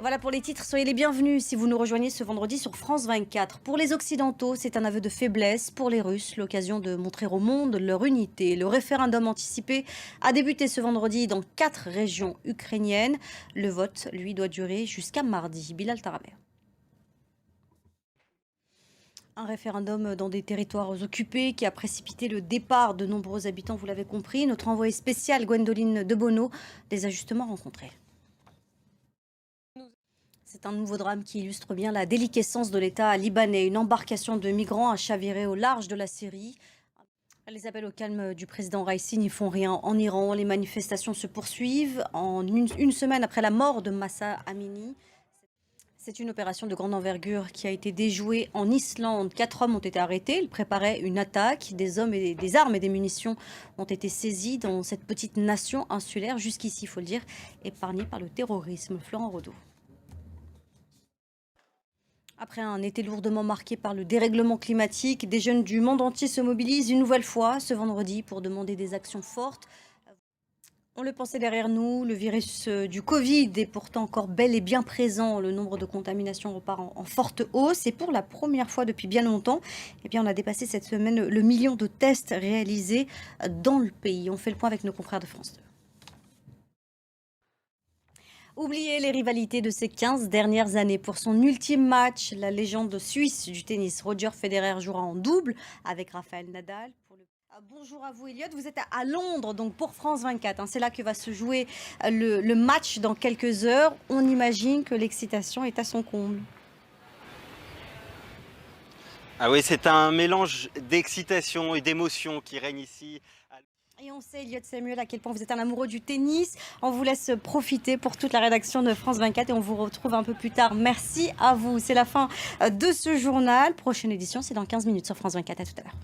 Voilà pour les titres, soyez les bienvenus si vous nous rejoignez ce vendredi sur France 24. Pour les Occidentaux, c'est un aveu de faiblesse. Pour les Russes, l'occasion de montrer au monde leur unité. Le référendum anticipé a débuté ce vendredi dans 4 régions ukrainiennes. Le vote, lui, doit durer jusqu'à mardi. Bilal Taramé. Un référendum dans des territoires occupés qui a précipité le départ de nombreux habitants, vous l'avez compris. Notre envoyé spécial Gwendoline Debono, des ajustements rencontrés. C'est un nouveau drame qui illustre bien la déliquescence de l'État libanais. Une embarcation de migrants a chaviré au large de la Syrie. Les appels au calme du président Raïssi n'y font rien en Iran. Les manifestations se poursuivent en une semaine après la mort de Mahsa Amini. C'est une opération de grande envergure qui a été déjouée en Islande. 4 hommes ont été arrêtés. Ils préparaient une attaque. Des armes et des munitions ont été saisis dans cette petite nation insulaire, jusqu'ici, il faut le dire, épargnée par le terrorisme. Florent Rodeau. Après un été lourdement marqué par le dérèglement climatique, des jeunes du monde entier se mobilisent une nouvelle fois ce vendredi pour demander des actions fortes. On le pensait derrière nous, le virus du Covid est pourtant encore bel et bien présent. Le nombre de contaminations repart en forte hausse et pour la première fois depuis bien longtemps, eh bien, on a dépassé cette semaine le million de tests réalisés dans le pays. On fait le point avec nos confrères de France 2. Oubliez les rivalités de ces 15 dernières années. Pour son ultime match, la légende suisse du tennis, Roger Federer, jouera en double avec Rafael Nadal. Bonjour à vous, Elliot. Vous êtes à Londres, donc pour France 24. C'est là que va se jouer le match dans quelques heures. On imagine que l'excitation est à son comble. Ah oui, c'est un mélange d'excitation et d'émotion qui règne ici. Et on sait, Elliot Samuel, à quel point vous êtes un amoureux du tennis. On vous laisse profiter pour toute la rédaction de France 24 et on vous retrouve un peu plus tard. Merci à vous. C'est la fin de ce journal. Prochaine édition, c'est dans 15 minutes sur France 24. À tout à l'heure.